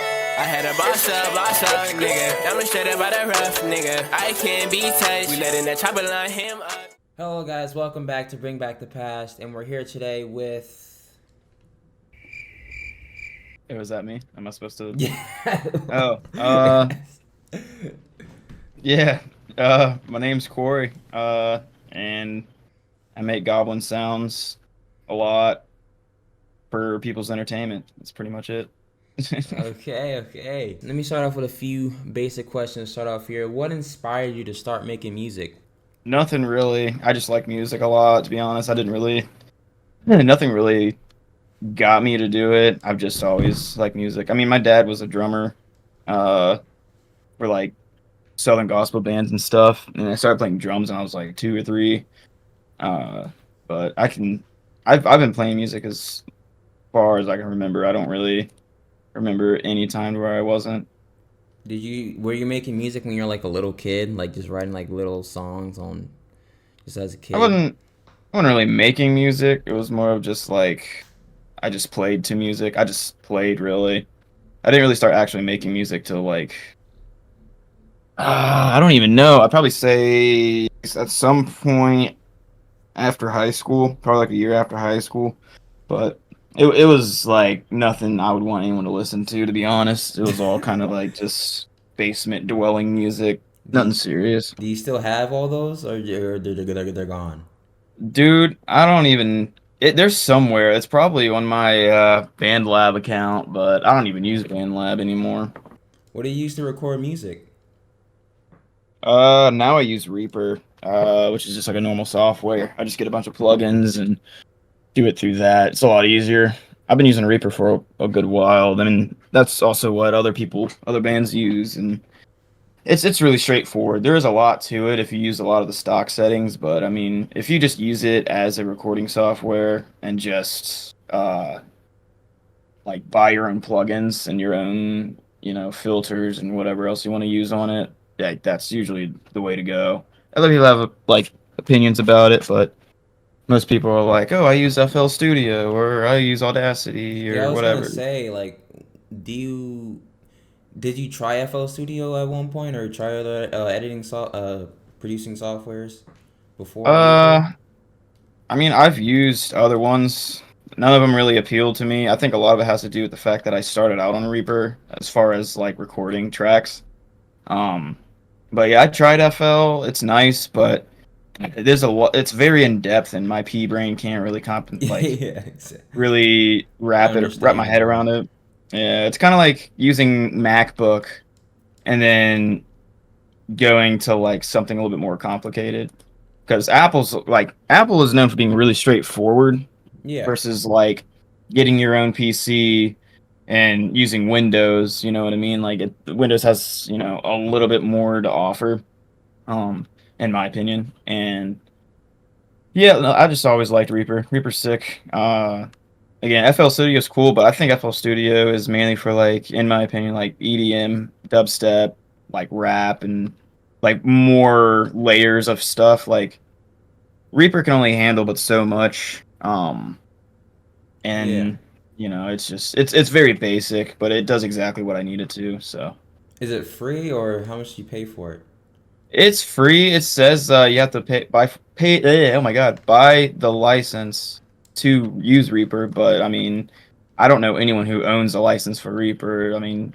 I had a boss up, nigga. I'm straight up out of rough, nigga. I can't be touched. We letting that chopper line him up. Hello, guys. Welcome back to Bring Back the Past, and we're here today with. Hey, was that me? Am I supposed to? Yeah. Oh, yeah. My name's Corey. And I make goblin sounds a lot for people's entertainment. That's pretty much it. Okay. Let me start off with a few basic questions. Start off here. What inspired you to start making music? Nothing really. I just like music a lot, to be honest. Nothing really got me to do it. I've just always liked music. I mean, my dad was a drummer, uh, for like Southern gospel bands and stuff, and I started playing drums when I was like 2 or 3. Uh, but I've been playing music as far as I can remember. I don't really remember any time where I wasn't. Were you making music when you were like a little kid, like just writing like little songs on just as a I kid? wasn't I wasn't really making music. It was more of just like I just played to music. I just played really. I didn't really start actually making music till like I don't even know. I'd probably say at some point after high school, probably like a year after high school. But it was like nothing I would want anyone to listen to be honest. It was all kind of like just basement dwelling music, Do nothing you, serious. do you still have all those, or they're gone? Dude, I don't even there's somewhere. It's probably on my BandLab account, but I don't even use BandLab anymore. What do you use to record music? Now I use Reaper, which is just like a normal software. I just get a bunch of plugins and do it through that. It's a lot easier. I've been using Reaper for a good while. I mean, that's also what other bands use, and it's really straightforward. There is a lot to it if you use a lot of the stock settings, but I mean, if you just use it as a recording software and just like buy your own plugins and your own, filters and whatever else you want to use on it, that's usually the way to go. Other people have like opinions about it, but most people are like, "Oh, I use FL Studio or I use Audacity Yeah, I or was gonna whatever." say, like, do you did you try FL Studio at one point, or try other producing softwares before Reaper? Uh, I mean, I've used other ones. None of them really appealed to me. I think a lot of it has to do with the fact that I started out on Reaper as far as like recording tracks. Um, but yeah, I tried FL. It's nice, but there's a lot. It's very in depth, and my pea brain can't really Yeah, really wrap my head understandable. around it. Yeah, it's kind of like using MacBook and then going to like something a little bit more complicated. Because Apple is known for being really straightforward Yeah, versus like getting your own PC and using Windows. You know what I mean? Like Windows has a little bit more to offer, um, in my opinion. And yeah, no, I just always liked Reaper. Reaper's sick. Again, FL Studio is cool, but I think FL Studio is mainly for like, in my opinion, like EDM, dubstep, like rap, and like more layers of stuff. Like Reaper can only handle but so much. yeah. And it's just it's very basic, but it does exactly what I need it to. So Is it free, or how much do you pay for it? it's free. It says you have to oh my god, buy the license to use Reaper, but I mean, I don't know anyone who owns a license for Reaper. I mean,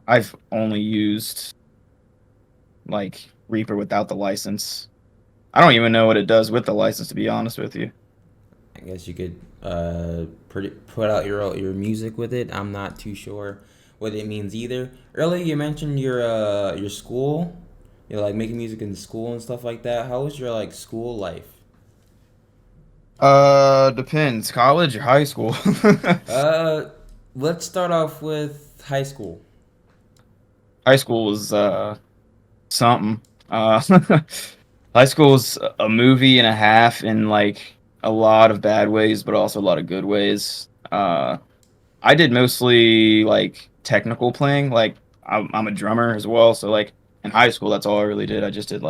I've only used like Reaper without the license. I don't even know what it does with the license, to be honest with you. I guess you could put out your music with it. I'm not too sure what it means either. Earlier you mentioned your school. You're like making music in school and stuff like that. How was your like school life? Depends. College or high school? Uh, let's start off with high school. High school was something. High school is a movie and a half in like a lot of bad ways, but also a lot of good ways. I did mostly like technical playing. Like I'm a drummer as well, so like in high school, that's all I really did. I just did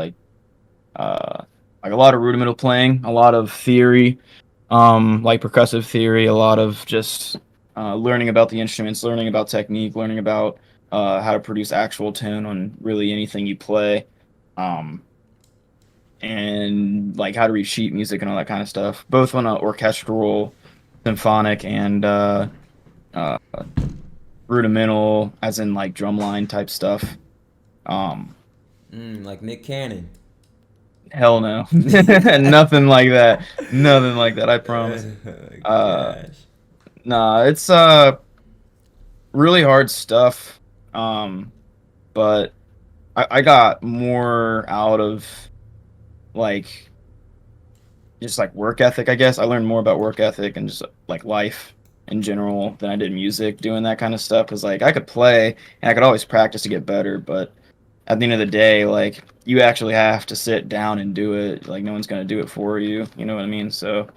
uh like a lot of rudimental playing, a lot of theory, like percussive theory, a lot of just learning about the instruments, learning about technique, learning about how to produce actual tone on really anything you play, um, and like how to read sheet music and all that kind of stuff, both on an orchestral, symphonic, and uh, rudimental, as in like drumline type stuff. Um, Like Nick Cannon. Hell no, nothing like that. Nothing like that. I promise. Uh, Gosh. nah, it's really hard stuff. Um, but I got more out of like just like work ethic, I guess. I learned more about work ethic and just like life in general than I did music doing that kind of stuff. Because like I could play and I could always practice to get better, but at the end of the day, like you actually have to sit down and do it. Like no one's gonna do it for you. You know what I mean? So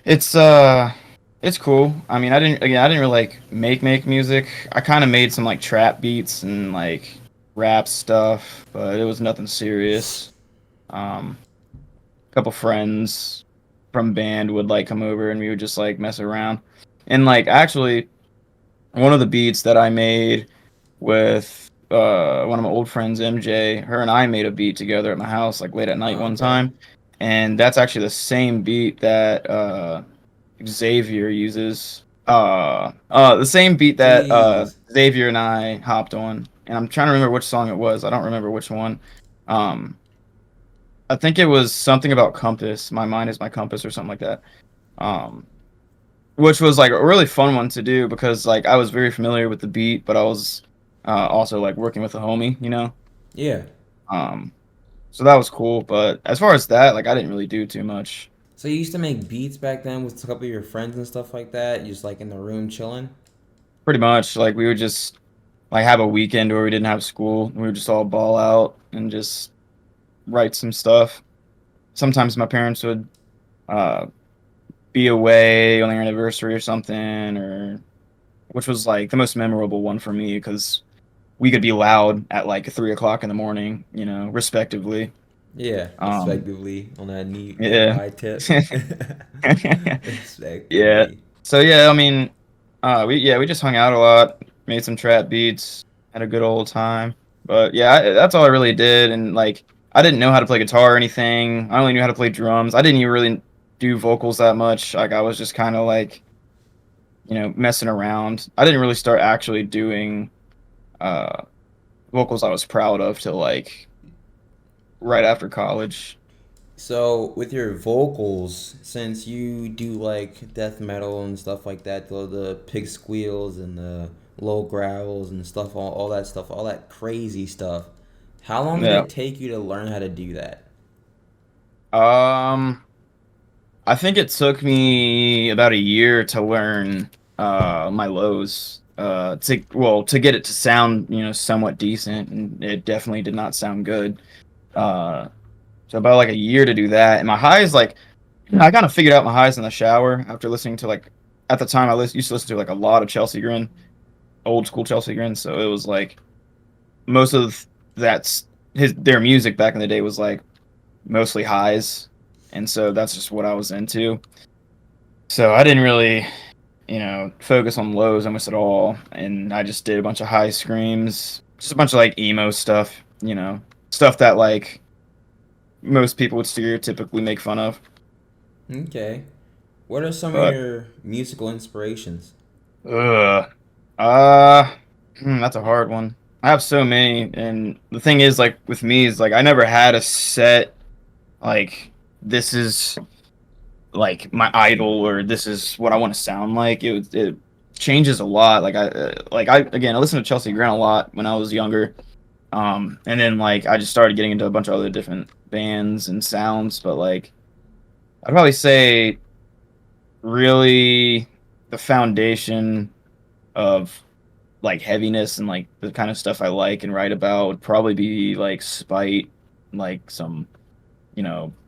it's it's cool. I mean, I didn't really like make music. I kind of made some like trap beats and like rap stuff, but it was nothing serious. A couple friends from band would like come over and we would just like mess around. And like actually one of the beats that I made with one of my old friends, MJ, her and I made a beat together at my house like late at night Oh, one okay. time. And that's actually the same beat that Xavier uses. The same beat that Jeez. Xavier and I hopped on. And I'm trying to remember which song it was. I don't remember which one. Um, I think it was something about compass. My mind is my compass or something like that. Um, which was like a really fun one to do because like I was very familiar with the beat, but I was also like working with a homie, you know. Yeah. Um, so that was cool. But as far as that, like I didn't really do too much. So you used to make beats back then with a couple of your friends and stuff like that, just like in the room chilling. Pretty much, like we would just like have a weekend where we didn't have school. We would just all ball out and just write some stuff. Sometimes my parents would uh, be away on their anniversary or something, or which was like the most memorable one for me because we could be loud at like 3 o'clock in the morning, you know, respectively. Yeah, Um, respectively on that yeah, nearby tip. yeah. Respectively. So yeah, I mean, we just hung out a lot, made some trap beats, had a good old time. But yeah, that's all I really did, and like I didn't know how to play guitar or anything. I only knew how to play drums. I didn't even really do vocals that much. Like I was just kind of like messing around. I didn't really start actually doing uh vocals I was proud of till like right after college. So with your vocals, since you do like death metal and stuff like that, the pig squeals and the low growls and stuff, all that stuff, all that crazy stuff, how long did Yeah. it take you to learn how to do that? Um, I think it took me about a year to learn my lows. To get it to sound somewhat decent, and it definitely did not sound good. Uh, so about like a year to do that, and my highs like I kind of figured out my highs in the shower after listening to like at the time used to listen to like a lot of Chelsea Grin, old school Chelsea Grin. So it was like most of that's their music back in the day was like mostly highs, and so that's just what I was into. So I didn't really, focus on lows almost at all, and I just did a bunch of high screams, just a bunch of like emo stuff, stuff that like most people would stereotypically make fun of. Okay. What are some of But your musical inspirations? ugh, that's a hard one. I have so many, and the thing is, like with me, is like I never had a set like this is like my idol or this is what I want to sound like. It changes a lot. I listened to Chelsea Grant a lot when I was younger. And then like I just started getting into a bunch of other different bands and sounds, but like I'd probably say really the foundation of like heaviness and like the kind of stuff I like and write about would probably be like Spite, like some,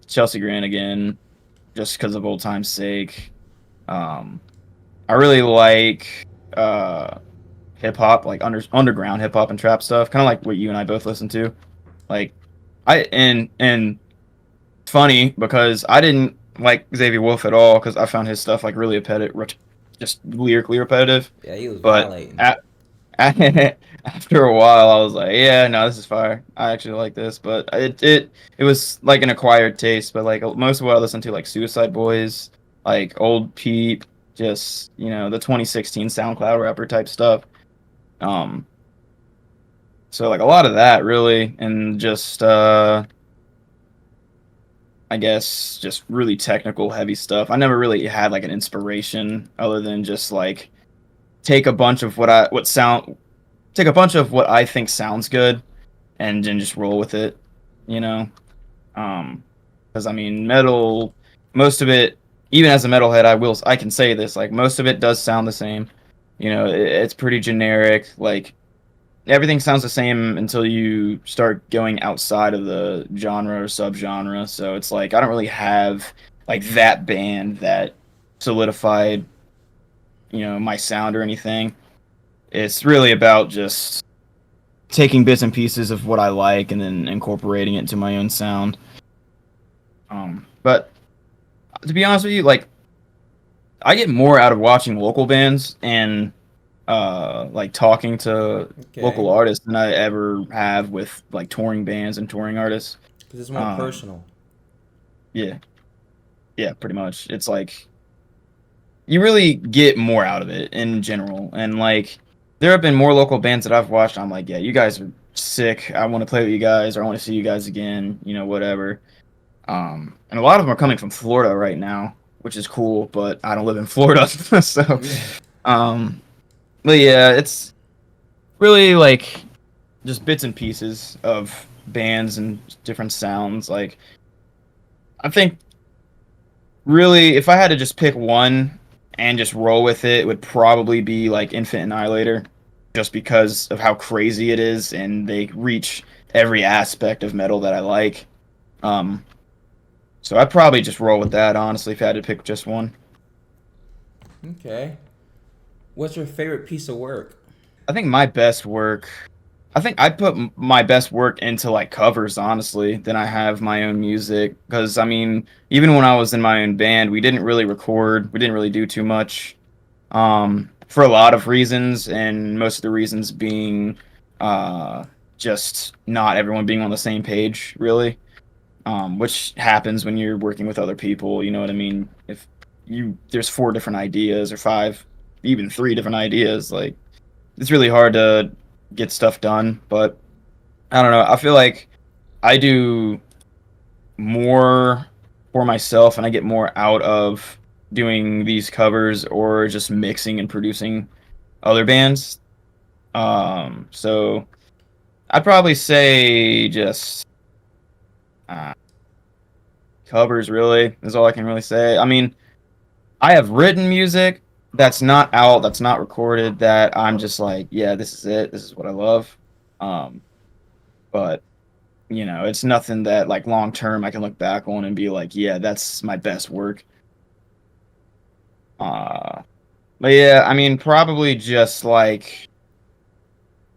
Chelsea Grant again, just because of old time's sake. Um, I really like hip hop, like underground hip hop and trap stuff, kind of like what you and I both listen to. Like and funny because I didn't like Xavier Wolf at all because I found his stuff like really just lyrically repetitive. Yeah, he was But violating. after a while, I was like, yeah, no, this is fire. I actually like this. But it was like an acquired taste. But like most of what I listen to, like Suicide Boys, like Old Peep, just the 2016 SoundCloud rapper type stuff. Um, so like a lot of that really, and just I guess just really technical, heavy stuff. I never really had like an inspiration other than just like take a bunch of take a bunch of what I think sounds good and then just roll with it, you know. Because I mean, metal, most of it, even as a metalhead, I can say this, like most of it does sound the same. It's pretty generic. Like everything sounds the same until you start going outside of the genre or subgenre. So it's like I don't really have like that band that solidified, my sound or anything. It's really about just taking bits and pieces of what I like and then incorporating it into my own sound. But to be honest with you, like I get more out of watching local bands and like talking to Okay, local artists than I ever have with like touring bands and touring artists. because it's more Um, personal. yeah, yeah, pretty much. It's like you really get more out of it in general, and like there have been more local bands that I've watched. I'm like, yeah, you guys are sick. I want to play with you guys, or I want to see you guys again. Whatever. And a lot of them are coming from Florida right now, which is cool. But I don't live in Florida, so Yeah. um, but yeah, it's really like just bits and pieces of bands and different sounds. Like I think really, if I had to just pick one and just roll with it, it would probably be like Infant Annihilator, just because of how crazy it is and they reach every aspect of metal that I like. Um, so I'd probably just roll with that, honestly, if I had to pick just one. Okay. What's your favorite piece of work? I think my best work, I think I put my best work into like covers, honestly, than I have my own music. Because, I mean, even when I was in my own band, we didn't really record, we didn't really do too much. For a lot of reasons, and most of the reasons being uh, just not everyone being on the same page, really. Which happens when you're working with other people. You know what I mean? If there's four different ideas or five, even three different ideas, like it's really hard to get stuff done. But I don't know. I feel like I do more for myself, and I get more out of doing these covers or just mixing and producing other bands. So I'd probably say just uh, covers. Really, is all I can really say. I mean, I have written music that's not out, that's not recorded, that I'm just like, yeah, this is it. This is what I love. Um, but it's nothing that like long term I can look back on and be like, yeah, that's my best work. Uh, but yeah, I mean, probably just like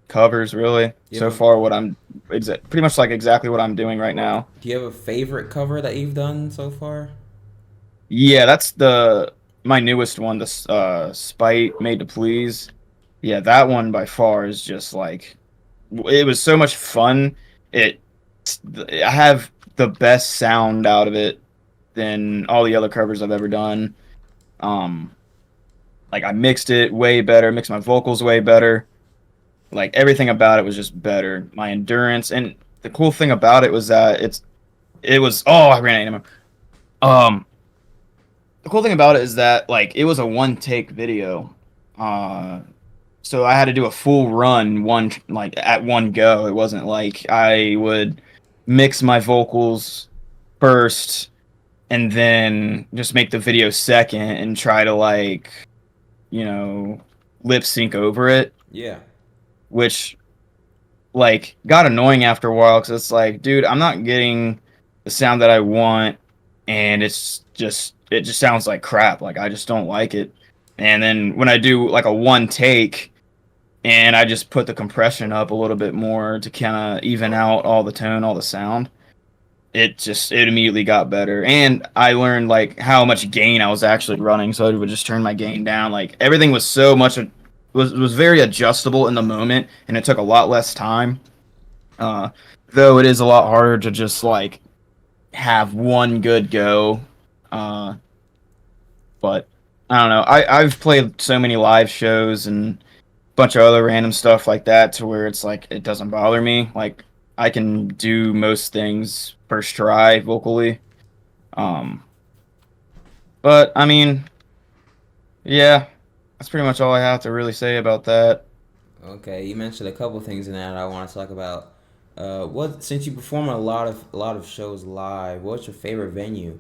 covers, really. Do you So have a far, pretty much like exactly what I'm doing right now. Do you have a favorite cover that you've done so far? Yeah, that's the my newest one, the Spite Made to Please. Yeah, that one by far is just like it was so much fun. It I have the best sound out of it than all the other covers I've ever done. Um, like I mixed it way better, mixed my vocals way better. Like everything about it was just better. My endurance and the cool thing about it was that it was I ran out of ammo. The cool thing about it is that like it was a one take video. Uh so I had to do a full run one like at one go. It wasn't like I would mix my vocals first and then just make the video second and try to like, you know, lip sync over it, Yeah. which like got annoying after a while because it's like, dude, I'm not getting the sound that I want, and it just sounds like crap. Like I just don't like it. And then when I do like a one take, and I just put the compression up a little bit more to kind of even out all the tone, all the sound. it immediately got better, and I learned like how much gain I was actually running, so I would just turn my gain down. Like everything was so much was very adjustable in the moment, and it took a lot less time. Uh, though it is a lot harder to just like have one good go. Uh, but I don't know. I've played so many live shows and bunch of other random stuff like that to where it's like it doesn't bother me. Like I can do most things first try vocally. Um, but I mean, yeah, that's pretty much all I have to really say about that. Okay, you mentioned a couple things in that I want to talk about. What since you perform a lot of shows live, what's your favorite venue?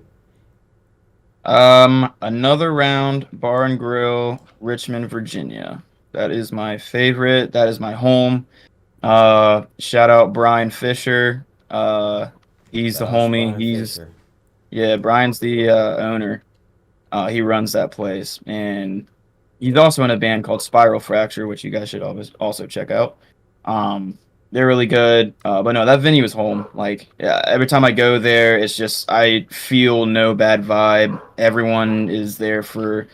Another round bar and grill, Richmond, Virginia. That is my favorite. That is my home. Shout out Brian Fisher. He's the Shout out to homie. Brian He's Fisher. Yeah, Brian's the owner. He runs that place, and he's also in a band called Spiral Fracture, which you guys should always also check out. Um, they're really good, but no, that venue is home. Like, yeah, every time I go there, it's just I feel no bad vibe. Everyone is there for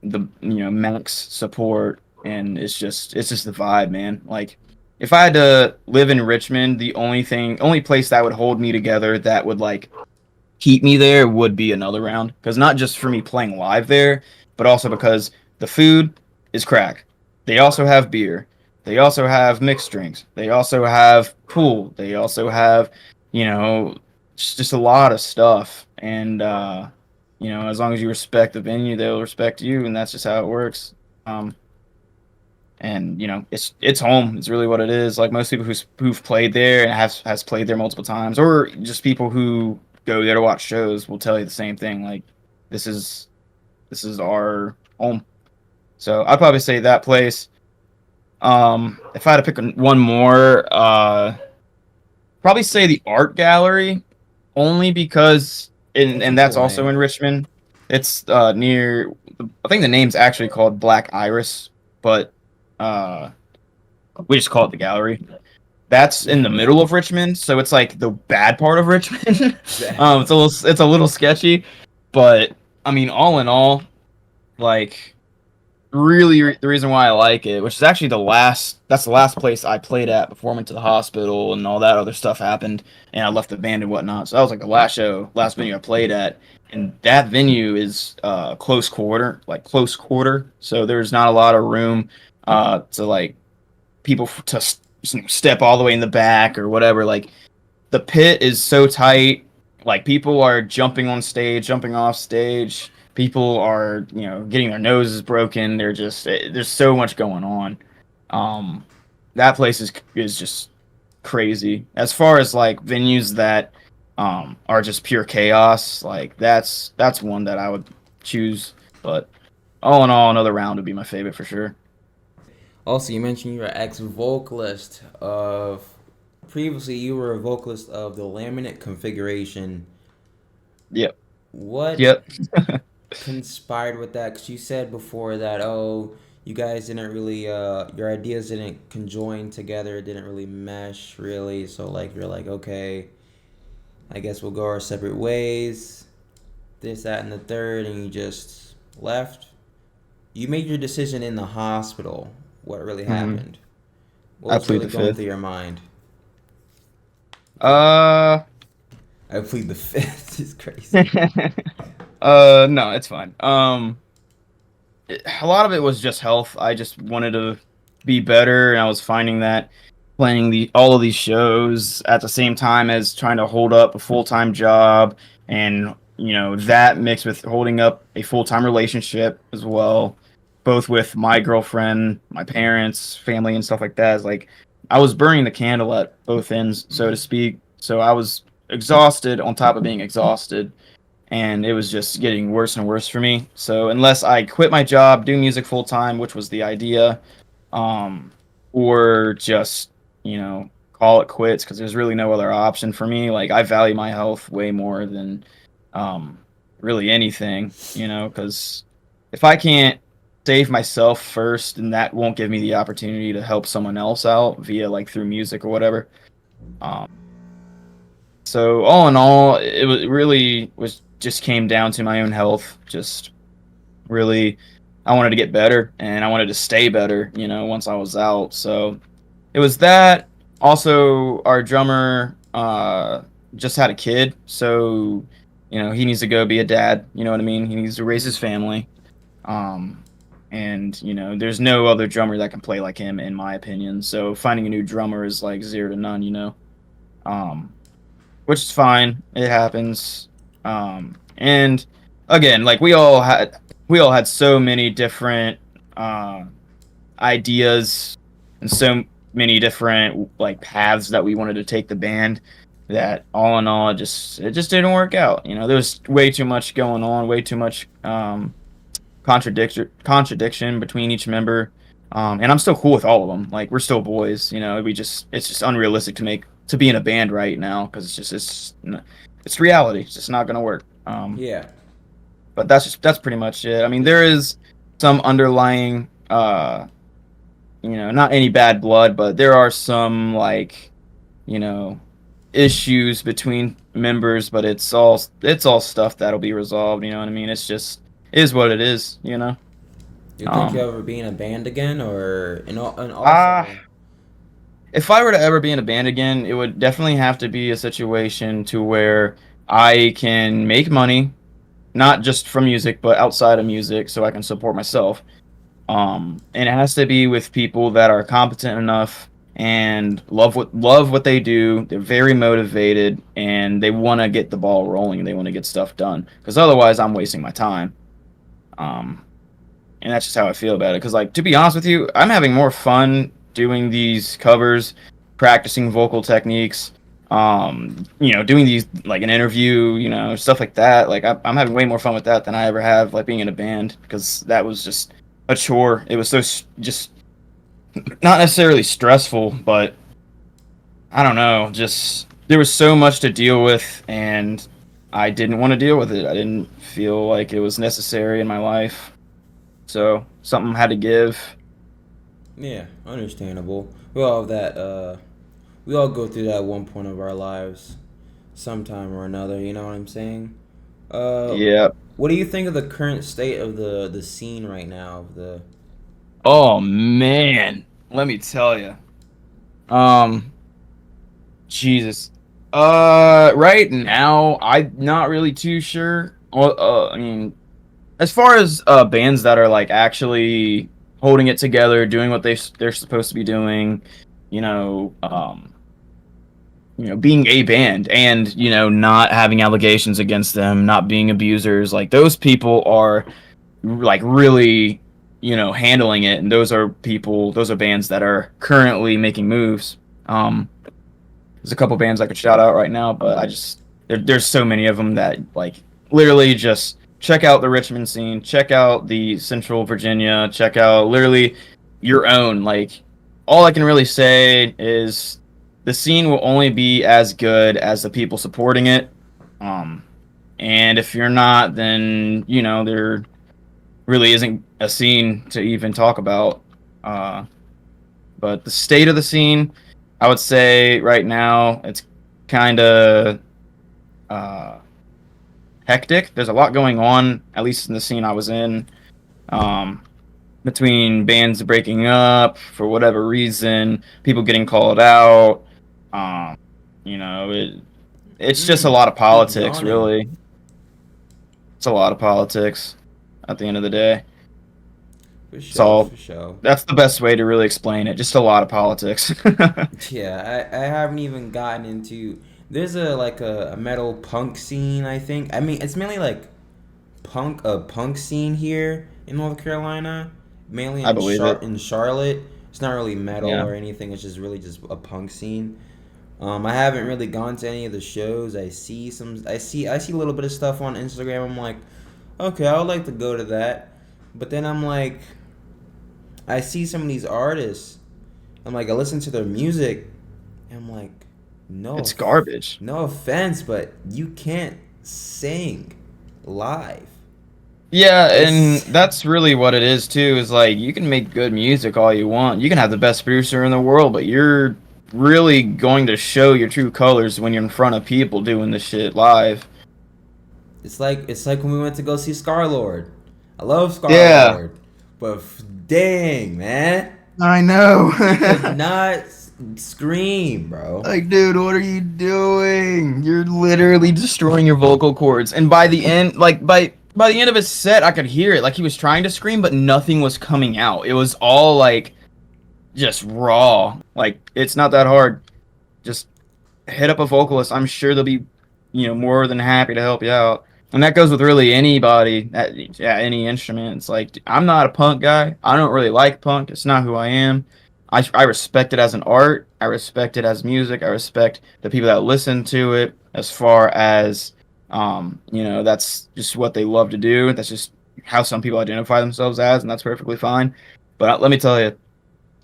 the max support, and it's just the vibe, man. Like, if I had to live in Richmond, the only place that would hold me together, that would like keep me there, would be another round. Because not just for me playing live there, but also because the food is crack. They also have beer. They also have mixed drinks. They also have pool. They also have, you know, just a lot of stuff. And, as long as you respect the venue, they'll respect you. And that's just how it works. Um, and it's home. It's really what it is. Like most people who've played there and has played there multiple times, or just people who go there to watch shows, will tell you the same thing. Like this is this is our home. So I'd probably say that place. If I had to pick one more, probably say the art gallery, only because That's a and that's cool also name. in Richmond. It's near. I think the name's actually called Black Iris, but uh, we just call it the gallery. That's in the middle of Richmond, so it's like the bad part of Richmond. Bad part. It's a little sketchy, but I mean, all in all, like really the reason why I like it, which is actually that's the last place I played at before I went to the hospital and all that other stuff happened, and I left the band and whatnot. So that was like the last venue I played at, and that venue is close quarter. So there's not a lot of room to like people to step all the way in the back or whatever. Like the pit is so tight. Like people are jumping on stage, jumping off stage. People are, getting their noses broken. There's so much going on. Um, that place is just crazy. As far as like venues that are just pure chaos, like that's one that I would choose. But all in all, another round would be my favorite for sure. Also, you mentioned you're an ex-vocalist of. Previously, you were a vocalist of the Laminate Configuration. Yep. What Yep. conspired with that? Because you said before that, oh, you guys didn't really, your ideas didn't conjoin together, it didn't really mesh, really. So, like, you're like, okay, I guess we'll go our separate ways. This, that, and the third, and you just left. You made your decision in the hospital. What really Mhm. happened? What I was plead really the going through fifth. your mind? Uh, I plead the fifth. It's crazy. no, it's fine. A lot of it was just health. I just wanted to be better, and I was finding that playing the all of these shows at the same time as trying to hold up a full-time job, and that mixed with holding up a full-time relationship as well, both with my girlfriend, my parents, family, and stuff like that. Is like I was burning the candle at both ends, so to speak. So I was exhausted on top of being exhausted, and it was just getting worse and worse for me. So unless I quit my job, do music full time, which was the idea, um, or just call it quits, because there's really no other option for me. Like I value my health way more than um, really anything, because if I can't save myself first, and that won't give me the opportunity to help someone else out via like through music or whatever. Um, So all in all, it really was just came down to my own health. Just really, I wanted to get better and I wanted to stay better. Once I was out. So it was that. Also, our drummer just had a kid, so he needs to go be a dad. You know what I mean? He needs to raise his family. Um, and there's no other drummer that can play like him, in my opinion. So finding a new drummer is like zero to none. Um, which is fine. It happens. And again, like we all had so many different uh, ideas and so many different like paths that we wanted to take the band that all in all it just didn't work out. There was way too much going on, way too much contradiction between each member. And I'm still cool with all of them. Like we're still boys. It's just unrealistic to be in a band right now because it's reality. It's just not gonna work. Yeah. But that's pretty much it. I mean, there is some underlying not any bad blood, but there are some like, you know, issues between members, but it's all stuff that'll be resolved. You know what I mean? It's just is what it is. You think you ever be in a band again, or and Ah, also? if I were to ever be in a band again, it would definitely have to be a situation to where I can make money, not just from music, but outside of music, so I can support myself. And it has to be with people that are competent enough and love what they do. They're very motivated and they want to get the ball rolling. They want to get stuff done because otherwise, I'm wasting my time. Um, and that's just how I feel about it. Because, like, to be honest with you, I'm having more fun doing these covers, practicing vocal techniques. Doing these like an interview, stuff like that. Like I'm having way more fun with that than I ever have like being in a band because that was just a chore. It was just not necessarily stressful, but I don't know. Just there was so much to deal with, and I didn't want to deal with it. I didn't feel like it was necessary in my life, so something had to give. Yeah, understandable. We all have that. We all go through that at one point of our lives, sometime or another. You know what I'm saying? Uh, Yeah. what do you think of the current state of the scene right now? Of the Oh man, let me tell you. Um, Jesus. Right now, I'm not really too sure. Well, I mean, as far as bands that are like actually holding it together, doing what they're supposed to be doing, you know, um, being a band and not having allegations against them, not being abusers, like those people are like really handling it, and those are bands that are currently making moves. There's a couple bands I could shout out right now, but there's so many of them that like literally just check out the Richmond scene, check out the Central Virginia, check out literally your own. Like all I can really say is the scene will only be as good as the people supporting it. Um, and if you're not, then there really isn't a scene to even talk about. Uh, but the state of the scene, I would say right now it's kind of uh, hectic. There's a lot going on, at least in the scene I was in, um, between bands breaking up for whatever reason, people getting called out. Um, it's just a lot of keep politics, yawning. really. It's a lot of politics at the end of the day. For sure, So for sure. that's the best way to really explain it. Just a lot of politics. Yeah, I haven't even gotten into. There's a metal punk scene. I think. I mean, it's mainly like punk scene here in North Carolina, mainly I believe it. In Charlotte. It's not really metal Yeah. or anything. It's just really just a punk scene. I haven't really gone to any of the shows. I see a little bit of stuff on Instagram. I'm like, okay, I would like to go to that, but then I'm like, I see some of these artists. I'm like, I listen to their music. And I'm like, It's garbage. no offense, but you can't sing live. Yeah, and It's that's really what it is too, is like you can make good music all you want. You can have the best producer in the world, but you're really going to show your true colors when you're in front of people doing this shit live. It's like when we went to go see Star-Lord. I love Yeah, Star-Lord, but dang, man, I he could know. not scream, bro. Like, dude, what are you doing? You're literally destroying your vocal cords. And by the end, like by the end of his set, I could hear it. Like he was trying to scream, but nothing was coming out. It was all like just raw. Like it's not that hard. Just hit up a vocalist. I'm sure they'll be, more than happy to help you out. And that goes with really anybody at any instrument. It's like I'm not a punk guy. I don't really like punk. It's not who I am. I respect it as an art. I respect it as music. I respect the people that listen to it. As far as, that's just what they love to do. That's just how some people identify themselves as, and that's perfectly fine. But let me tell you,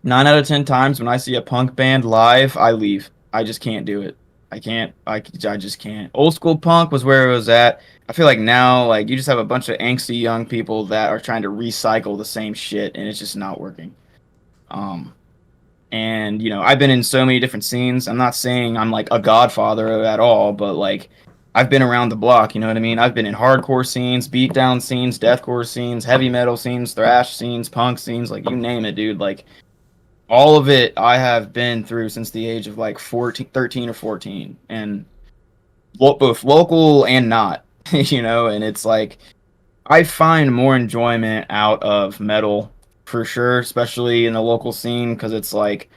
9 out of 10 times when I see a punk band live, I leave. I just can't do it. I can't. I just can't. Old school punk was where it was at. I feel like now, like you just have a bunch of angsty young people that are trying to recycle the same shit, and it's just not working. Um, and I've been in so many different scenes. I'm not saying I'm like a godfather at all, but like I've been around the block. You know what I mean? I've been in hardcore scenes, beatdown scenes, deathcore scenes, heavy metal scenes, thrash scenes, punk scenes, like you name it, dude. Like all of it I have been through since the age of like 14, 13 or 14, and both local and not, and it's like I find more enjoyment out of metal for sure, especially in the local scene, because it's like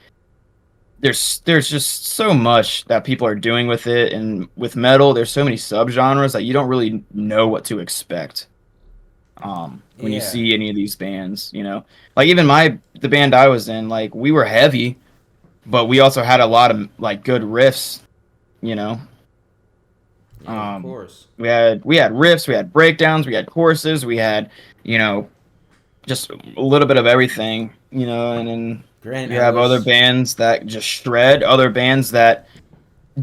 there's just so much that people are doing with it, and with metal there's so many subgenres that you don't really know what to expect when you Yeah, see any of these bands, like even the band I was in, like we were heavy, but we also had a lot of like good riffs, you know. yeah, of Um, course. we had riffs, we had breakdowns, we had choruses, we had, you know, just a little bit of everything, and then Granted, you I have other wish. bands that just shred, other bands that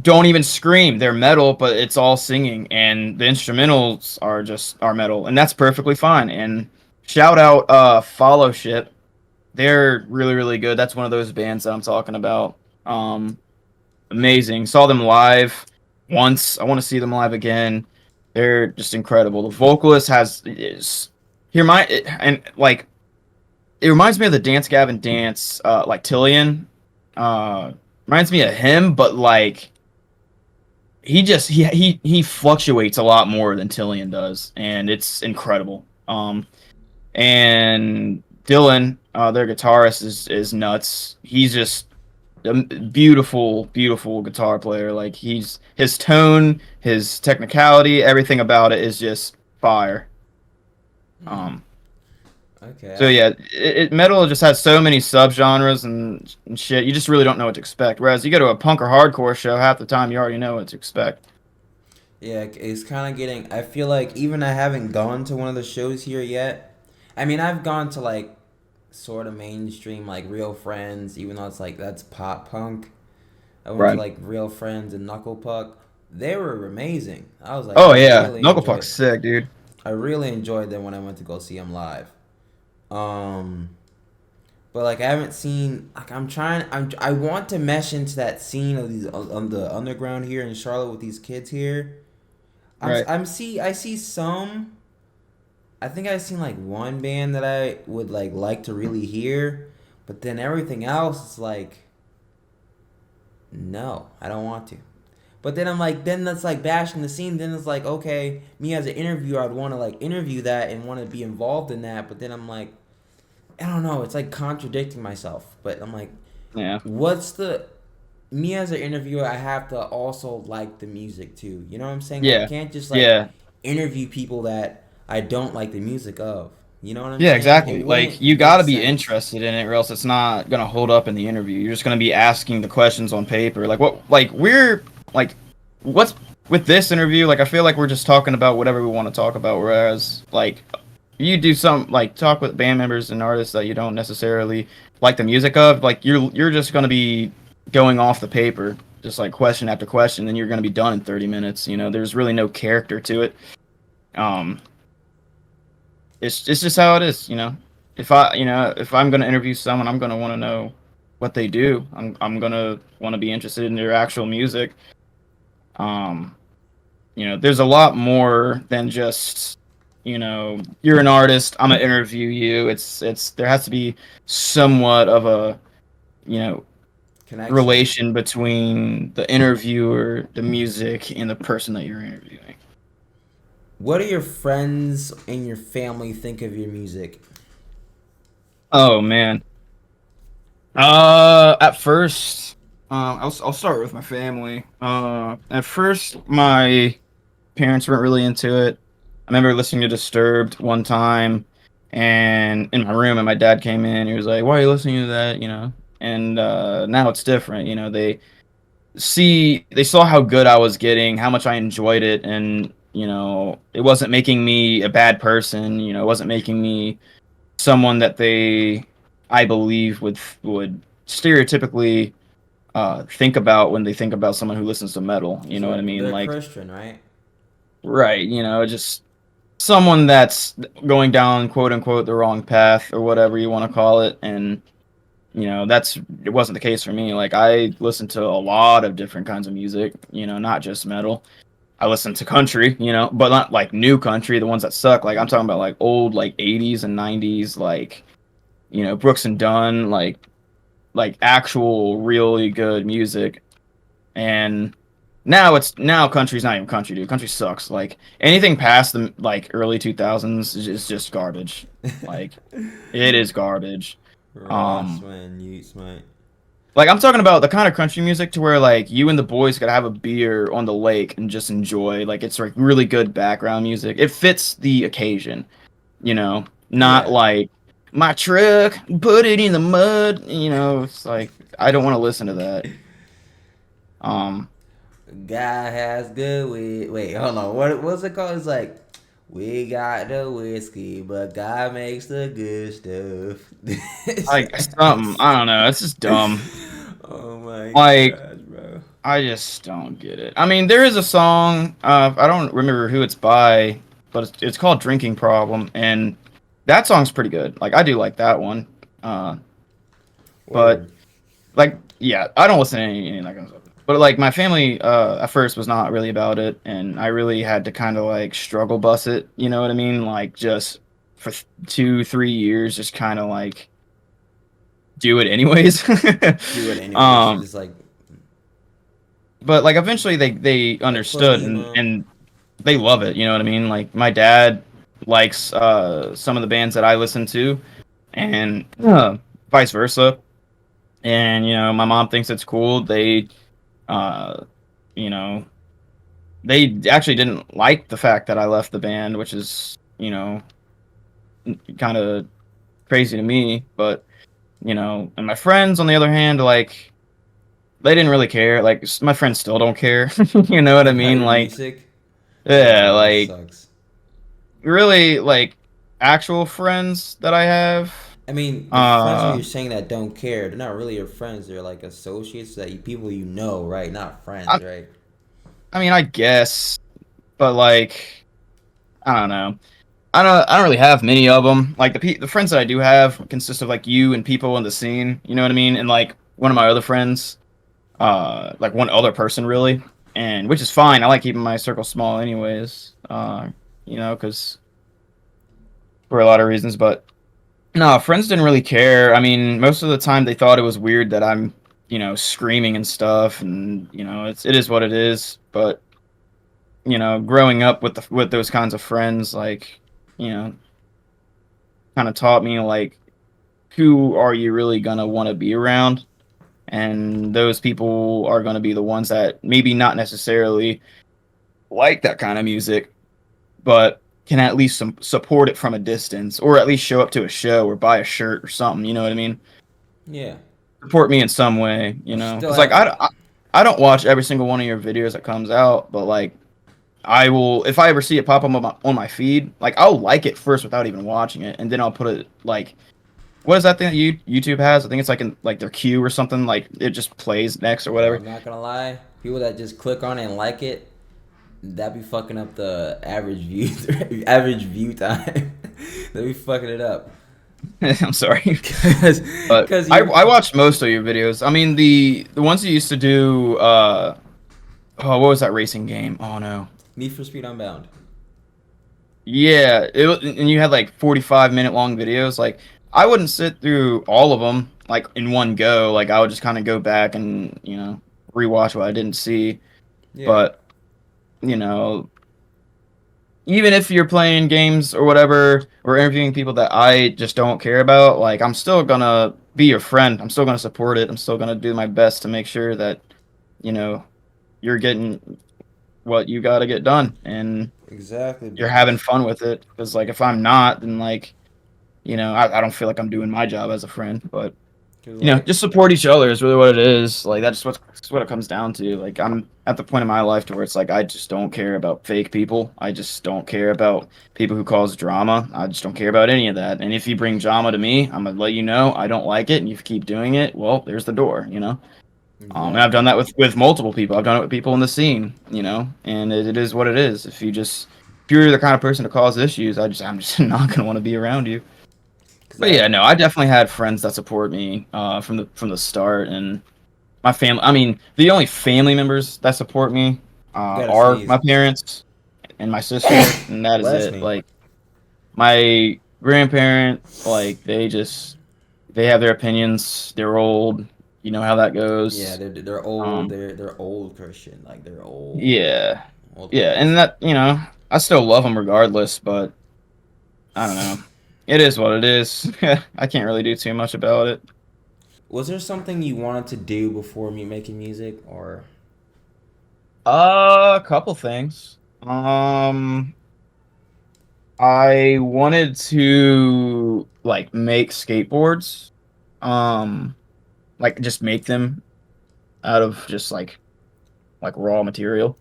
don't even scream. They're metal, but it's all singing, and the instrumentals are metal, and that's perfectly fine. And shout out Fellowship. They're really, really good. That's one of those bands that I'm talking about. Amazing. Saw them live once. I want to see them live again. They're just incredible. The vocalist has is here my and like it reminds me of the Dance Gavin Dance, like Tillian. Uh, reminds me of him, but like he fluctuates a lot more than Tillian does, and it's incredible. And Dylan, their guitarist, is nuts. He's just a beautiful, beautiful guitar player. Like his tone, his technicality, everything about it is just fire. Um, Okay, so yeah, metal just has so many subgenres and shit. You just really don't know what to expect. Whereas you go to a punk or hardcore show, half the time you already know what to expect. yeah, it's kind of getting. I feel like even I haven't gone to one of the shows here yet. I mean, I've gone to like sort of mainstream, like Real Friends, even though it's like that's pop punk. I went to Right. like Real Friends and Knuckle Puck. They were amazing. I was like, Oh yeah, Knuckle Puck's enjoyed. sick, dude. I really enjoyed them when I went to go see them live. Um, but like I haven't seen. Like I'm trying. I want to mesh into that scene of these on the underground here in Charlotte with these kids here. Right. I see some. I think I've seen like one band that I would like to really hear, but then everything else is like, no, I don't want to. But then I'm like, then that's like bashing the scene. Then it's like, okay, me as an interviewer, I'd want to like interview that and want to be involved in that. But then I'm like, I don't know. It's like contradicting myself. But I'm like, Yeah. what's the me as an interviewer? I have to also like the music too. You know what I'm saying? Like, I Yeah. can't just like Yeah. interview people that I don't like the music of. You know what I'm Yeah, saying? It exactly. Like wouldn't you got make to be sense. interested in it, or else it's not gonna hold up in the interview. You're just gonna be asking the questions on paper. Like what? Like we're like, what's with this interview? Like I feel like we're just talking about whatever we want to talk about. Whereas like you do some like talk with band members and artists that you don't necessarily like the music of. Like you're just gonna be going off the paper, just like question after question. Then you're gonna be done in 30 minutes. There's really no character to it. Um, it's just how it is. If I'm gonna interview someone, I'm gonna want to know what they do. I'm gonna want to be interested in their actual music. Um, there's a lot more than just, you're an artist, I'm gonna interview you. It's there has to be somewhat of a, you know, Connection. relation between the interviewer, the music, and the person that you're interviewing. What do your friends and your family think of your music? Oh man. At first, I'll start with my family. At first, my parents weren't really into it. I remember listening to Disturbed one time, and in my room, and my dad came in. He was like, "Why are you listening to that?" And now it's different. They saw how good I was getting, how much I enjoyed it, and it wasn't making me a bad person. It wasn't making me someone that I believe, would stereotypically think about when they think about someone who listens to metal. You know what I So mean? they're Like, Christian, right? right? Just someone that's going down, quote unquote, the wrong path, or whatever you want to call it. And it wasn't the case for me. Like, I listened to a lot of different kinds of music, not just metal. I listened to country, but not like new country, the ones that suck. Like, I'm talking about like old, like 80s and 90s, like, Brooks and Dunn, like actual really good music. And now country's not even country, dude. Country sucks. Like, anything past the like early 2000s is just garbage. Like, it is garbage. Ross, Um man, Utes, man. like, I'm talking about the kind of country music to where like you and the boys could have a beer on the lake and just enjoy. Like, it's like really good background music. It fits the occasion, not Yeah. like my truck, put it in the mud. It's like, I don't want to listen to that. Um, God has good weed. Wait, hold on. What's it called? It's like, we got the whiskey, but God makes the good stuff. like, something, I don't know. It's just dumb. Oh my Like, gosh, bro. I just don't get it. I mean, there is a song. I don't remember who it's by, but it's called "Drinking Problem," and that song's pretty good. Like, I do like that one. Uh, but Word. like, yeah, I don't listen to any of that kind of stuff. But like, my family at first was not really about it, and I really had to kind of like struggle bus it. You know what I mean? Like, just for 2-3 years, just kind of like do it anyways. Do it anyways. um, Just like, but like, eventually they like put understood, and emo. and they love it. You know what I mean? Like, my dad likes some of the bands that I listen to, and vice versa. And my mom thinks it's cool. Uh, you know, they actually didn't like the fact that I left the band, which is, kind of crazy to me. But, and my friends, on the other hand, like, they didn't really care. Like, my friends still don't care. You know what I About mean? your Like, music. yeah, Oh, that like, sucks. really, like, actual friends that I have. I mean, the friends that Uh, you're saying that don't care, they're not really your friends. They're like associates that people you know, right? Not friends, I, right? I mean, I guess, but like, I don't know. I don't really have many of them. Like, the friends that I do have consist of like you and people in the scene. You know what I mean? And like one of my other friends, like one other person really, and which is fine. I like keeping my circle small, anyways. Because for a lot of reasons. But no, friends didn't really care. I mean, most of the time they thought it was weird that I'm, screaming and stuff, and it is what it is. But growing up with those kinds of friends, like, you know, kind of taught me like, who are you really gonna want to be around? And those people are gonna be the ones that maybe not necessarily like that kind of music, but can at least support it from a distance, or at least show up to a show or buy a shirt or something. You know what I mean? Yeah. Support me in some way. Or still Because like, have. I don't watch every single one of your videos that comes out, but like, I will, if I ever see it pop up on my feed, like, I'll like it first without even watching it, and then I'll put it like, what is that thing that YouTube has? I think it's like in like their queue or something. Like, it just plays next or Bro, whatever. I'm not gonna lie. People that just click on it and like it, that be fucking up the average view average view time. They be fucking it up. I'm sorry. But Because I you're I watched most of your videos. I mean the ones you used to do. Oh, what was that racing game? Oh no. Need for Speed Unbound. Yeah, and you had like 45-minute long videos. Like I wouldn't sit through all of them like in one go. Like I would just kind of go back and rewatch what I didn't see. Yeah. But you know, even if you're playing games or whatever, or interviewing people that I just don't care about, like I'm still gonna be your friend. I'm still gonna support it. I'm still gonna do my best to make sure that you know you're getting what you got to get done and Exactly. you're having Because fun with it. Because like if I'm not, then like I don't feel like I'm doing my job as a friend. But like just support each other is really what it is. Like that's what it comes down to. Like I'm at the point in my life to where it's like I just don't care about fake people. I just don't care about people who cause drama. I just don't care about any of that. And if you bring drama to me, I'm gonna let you know I don't like it. And if you keep doing it, well, there's the door. And I've done exactly. that with multiple people. I've done it with people in the scene. And it is what it is. If you're the kind of person to cause issues, I'm just not gonna want to be around you. Because But yeah, no, I definitely had friends that support me from the start, and my family. I mean, the only family members that support me gotta are sneeze. my parents and my sister, and that is Bless it. me. Like my grandparent, like they have their opinions. They're old. You know how that Yeah, goes. they're old. Um, They're old Christian. Like they're yeah, old yeah, and ways. that I still love them regardless, but I don't know. It is what it is. I can't really do too much about it. Was there something you wanted to do before me making music, or A couple things. I wanted to like make skateboards. Um, like just make them out of just like raw material.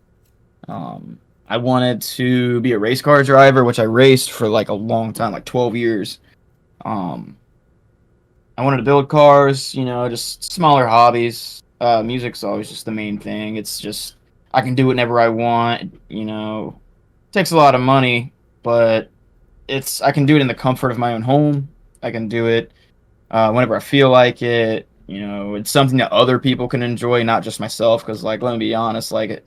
I wanted to be a race car driver, which I raced for like a long time, like 12 years. Um, I wanted to build cars, just smaller hobbies. Music's always just the main thing. It's just I can do whenever I want. Takes a lot of money, but I can do it in the comfort of my own home. I can do it whenever I feel like it. It's something that other people can enjoy, not just myself. Because like, let me be honest, like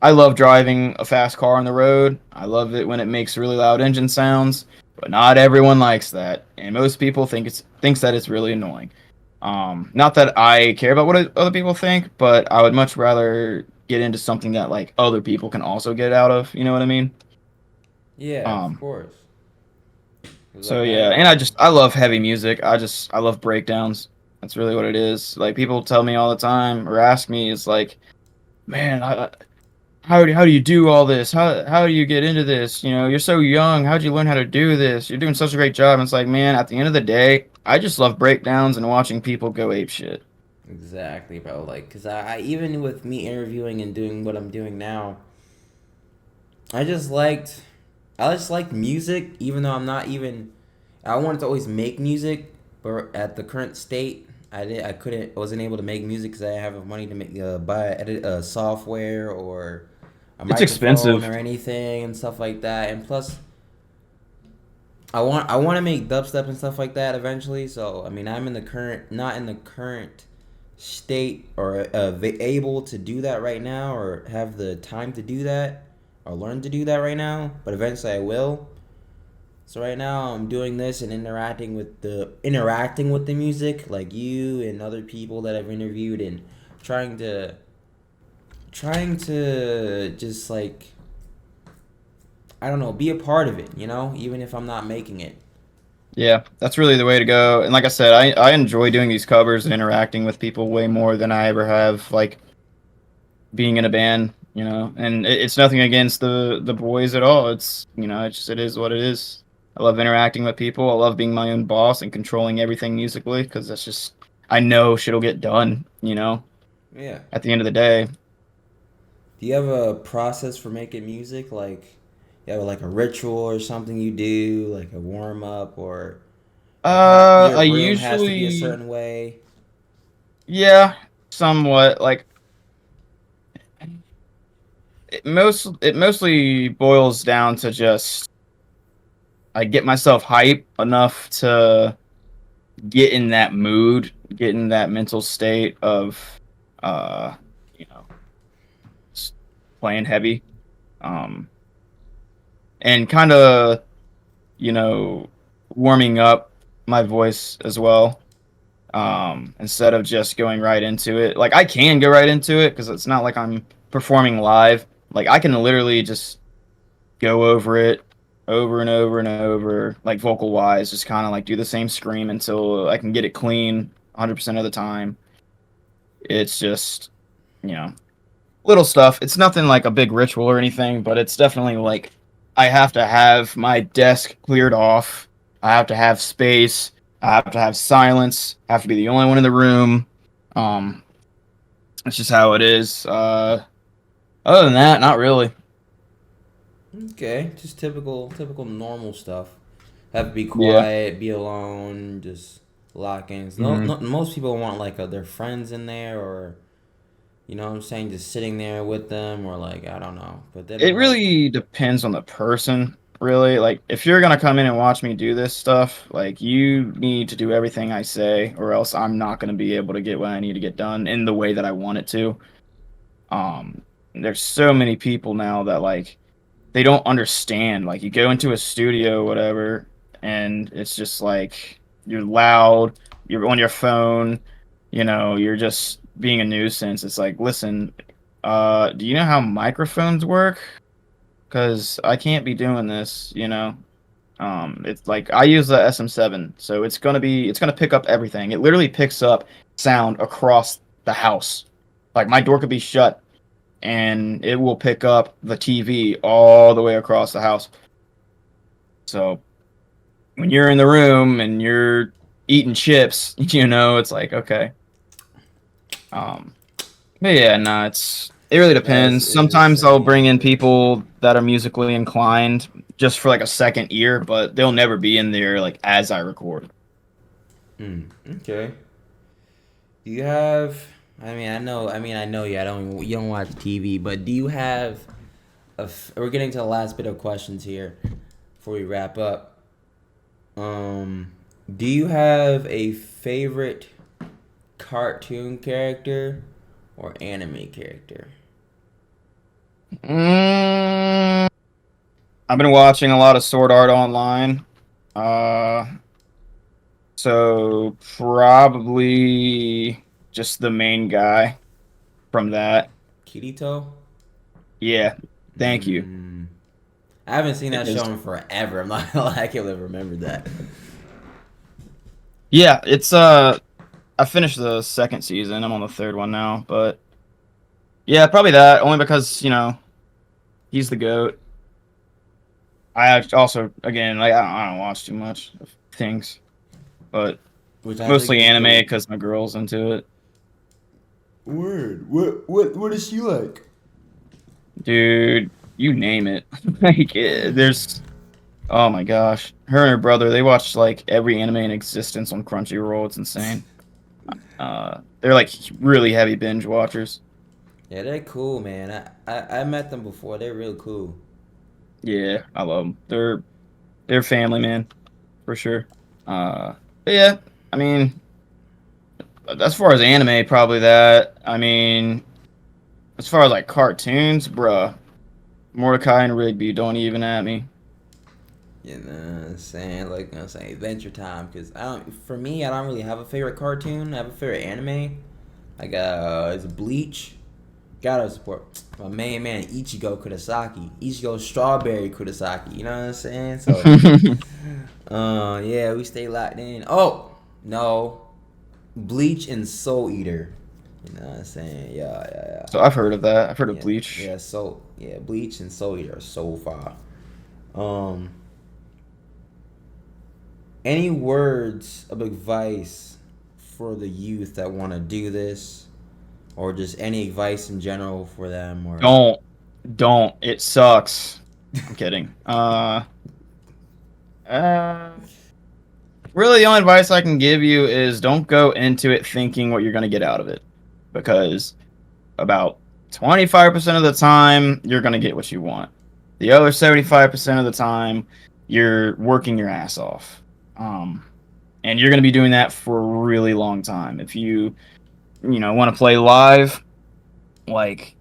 I love driving a fast car on the road. I love it when it makes really loud engine sounds, but not everyone likes that, and most people thinks that it's really annoying. Not that I care about what other people think, but I would much rather get into something that like other people can also get out of. You know what I mean? yeah, of Um, course. 'Cause, so like yeah, and I love heavy music. I love breakdowns. That's really what it is. Like people tell me all the time or ask me, it's like, man, how do you do all this? How do you get into this? You're so young. How'd you learn how to do this? You're doing such a great job. And it's like, man, at the end of the day, I just love breakdowns and watching people go ape shit. exactly, bro. Like, cause I even with me interviewing and doing what I'm doing now, I just liked, I just liked music, even though I'm not even. I wanted to always make music, but at the current state, I couldn't, I wasn't able to make music because I didn't have enough money to make buy edit software or a It's microphone expensive. or anything and stuff like that. And plus, I want to make dubstep and stuff like that eventually. So I mean, I'm in the current not in the current state or able to do that right now or have the time to do that or learn to do that right now. But eventually I will. So right now I'm doing this and interacting with the music like you and other people that I've interviewed and trying to trying to just like I don't know, be a part of it, even if I'm not making it. Yeah, that's really the way to go. And like I said, I enjoy doing these covers and interacting with people way more than I ever have like being in a band. And it's nothing against the boys at all. It is what it is. I love interacting with people. I love being my own boss and controlling everything musically because that's just I know shit'll get done. Yeah. At the end of the day. Do you have a process for making music? Like, you have like a ritual or something you do, like a warm up, or like your I room has to be a usually certain way? yeah, somewhat like it mostly boils down to just I get myself hype enough to get in that mood, get in that mental state of, uh, you know, playing heavy, um, and kind of, you know, warming up my voice as well. Instead of just going right into it. Like I can go right into it because it's not like I'm performing live. Like I can literally just go over it over and over and over, like vocal wise, just kind of like do the same scream until I can get it clean 100% of the time. It's just, you know, little stuff. It's nothing like a big ritual or anything, but it's definitely like I have to have my desk cleared off. I have to have space. I have to have silence. I have to be the only one in the room. Um, it's just how it is. Other than that, not really. Okay, just typical normal stuff. Have to be Yeah. quiet, be alone, just lock in. hmm Most people want like their friends in there, or you know what I'm saying, just sitting there with them, or like I don't know, but they It don't like. really depends on the person. Really, like if you're gonna come in and watch me do this stuff, like you need to do everything I say, or else I'm not gonna be able to get what I need to get done in the way that I want it to. Um, there's so many people now that like they don't understand. Like you go into a studio, whatever, and it's just like you're loud, you're on your phone, you're just being a nuisance. It's like, listen, do you know how microphones work? Because I can't be doing this. It's like I use the SM7, so it's gonna pick up everything. It literally picks up sound across the house. Like my door could be shut and it will pick up the TV all the way across the house. So when you're in the room and you're eating chips, it's like okay. Um, but yeah, no, it really depends. It's Sometimes I'll bring in insane. people that are musically inclined just for like a second ear, but they'll never be in there like as I record. Okay. Do you have? I mean, I know. I mean, I know you. I don't. You don't watch TV, but do you have? We're getting to the last bit of questions here before we wrap up. Do you have a favorite cartoon character or anime character? Mm, I've been watching a lot of Sword Art Online. Uh, so probably just the main guy from that. Kirito? Yeah, thank you. Mm, I haven't seen It that show is. in forever. I'm not gonna lie, I can't really remember that. Yeah, it's I finished the second season. I'm on the third one now, but yeah, probably that. Only because he's the goat. Also, again, like I don't watch too much of things, but Which I think mostly is anime cool. because my girl's into it. Word. What is she like? Dude, you name it. Like, there's. Oh my gosh, her and her brother, they watch like every anime in existence on Crunchyroll. It's insane. They're like really heavy binge watchers. Yeah, they're cool, man. I met them before. They're real cool. Yeah, I love them. They're family, man, for sure. But yeah, I mean, as far as anime, probably that. I mean, as far as like cartoons, bruh, Mordecai and Rigby, don't even at me. You know what I'm saying? Like I'm saying, Adventure Time. Because I don't. For me, I don't really have a favorite cartoon. I have a favorite anime. Like it's Bleach. Gotta support my main man Ichigo Kurosaki. Ichigo Strawberry Kurosaki. You know what I'm saying? So, yeah, we stay locked in. Oh no, Bleach and Soul Eater. You know what I'm saying? Yeah. So I've heard of that. I've heard of Yeah, Bleach. yeah, Bleach and Soul Eater are so far. Um, any words of advice for the youth that want to do this, or just any advice in general for them, or Don't, don't. It sucks. I'm kidding. Uh, really, the only advice I can give you is don't go into it thinking what you're gonna get out of it, because about 25% of the time you're gonna get what you want. The other 75% of the time you're working your ass off. Um, and you're going to be doing that for a really long time. If you want to play live, like,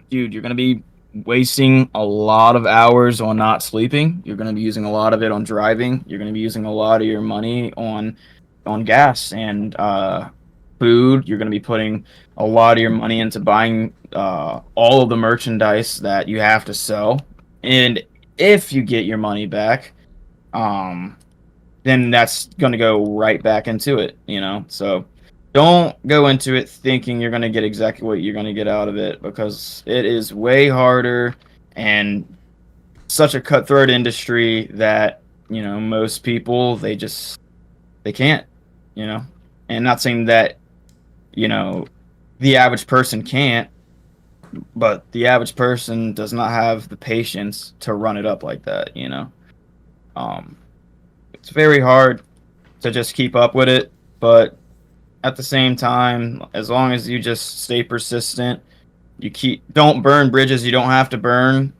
dude, you're going to be wasting a lot of hours on not sleeping. You're going to be using a lot of it on driving. You're going to be using a lot of your money on gas and food. You're going to be putting a lot of your money into buying all of the merchandise that you have to sell. And if you get your money back, then that's going to go right back into it, So don't go into it thinking you're going to get exactly what you're going to get out of it, because it is way harder and such a cutthroat industry that, most people, they can't, and not saying that, the average person can't, but the average person does not have the patience to run it up like that, Um, it's very hard to just keep up with it, but at the same time, as long as you just stay persistent, don't burn bridges you don't have to burn,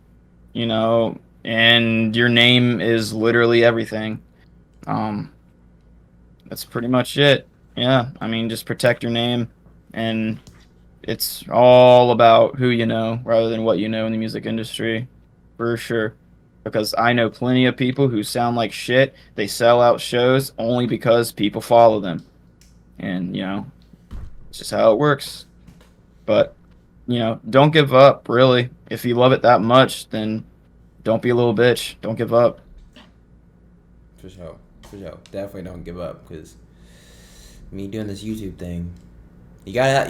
and your name is literally everything. Um, that's pretty much it. Yeah, I mean, just protect your name, and it's all about who you know rather than what you know in the music industry, for sure. Because I know plenty of people who sound like shit. They sell out shows only because people follow them, and it's just how it works. But don't give up. Really, if you love it that much, then don't be a little bitch. Don't give up. For sure. Definitely don't give up, because me doing this YouTube thing, you gotta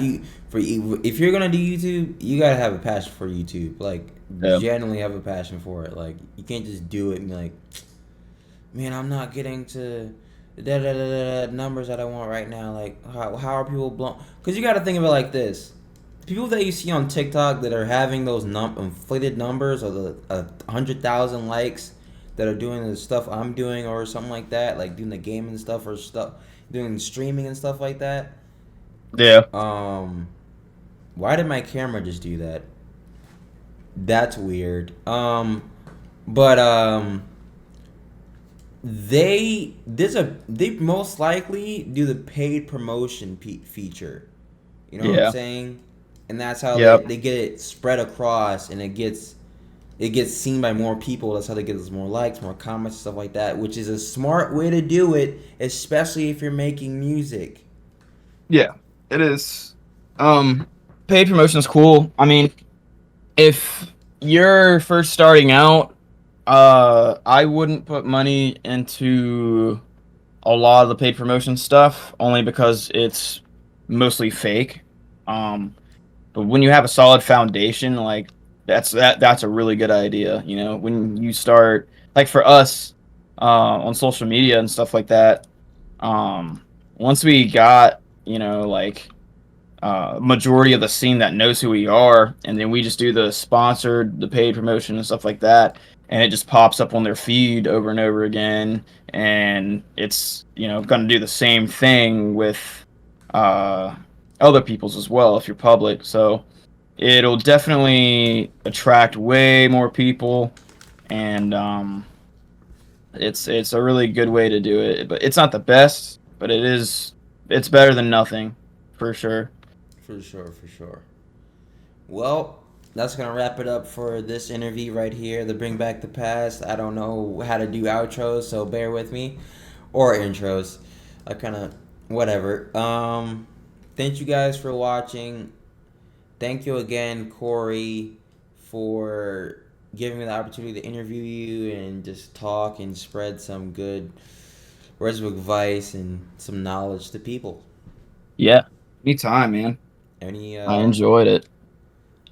if you're gonna do YouTube, you gotta have a passion for YouTube. Like, Yeah. genuinely have a passion for it. Like, you can't just do it and be like, man, I'm not getting to the numbers that I want right now. Like, how are people blown? Because you gotta think of it like this: people that you see on TikTok that are having those inflated numbers, or the 100,000 likes, that are doing the stuff I'm doing or something like that, like doing the gaming stuff or stuff, doing streaming and stuff like that. Yeah. Why did my camera just do that? That's weird. But they most likely do the paid promotion feature. You know what I'm Yeah. saying? And that's how Yep. they get it spread across, and it gets seen by more people. That's how they get more likes, more comments, stuff like that, which is a smart way to do it, especially if you're making music. Yeah. It is. Paid promotion is cool. I mean, if you're first starting out, I wouldn't put money into a lot of the paid promotion stuff, only because it's mostly fake. Um, but when you have a solid foundation, like, that's a really good idea. When you start, like, for us, on social media and stuff like that, once we got, like, majority of the scene that knows who we are, and then we just do the paid promotion and stuff like that, and it just pops up on their feed over and over again, and it's going to do the same thing with uh, other people's as well if you're public. So it'll definitely attract way more people, and it's a really good way to do it. But it's not the best, but it's better than nothing, for sure. For sure. Well, that's gonna wrap it up for this interview right here. The Bring Back the Past. I don't know how to do outros, so bear with me, or intros. I kind of whatever. Thank you guys for watching. Thank you again, Corey, for giving me the opportunity to interview you and just talk and spread some good words of advice and some knowledge to people. Yeah, anytime, man. Any I enjoyed it.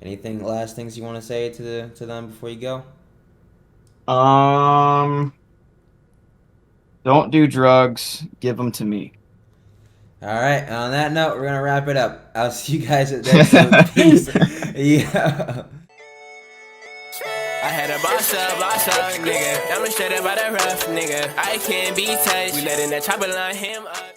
anything last things you want to say to them before you go? Um, don't do drugs. Give them to me. All right. On that note, we're gonna wrap it up. I'll see you guys at the next one. Peace. Yeah. I had a boss up, nigga. I'm straight up by the rough, nigga. I can't be touched. We letting that chopper line him up.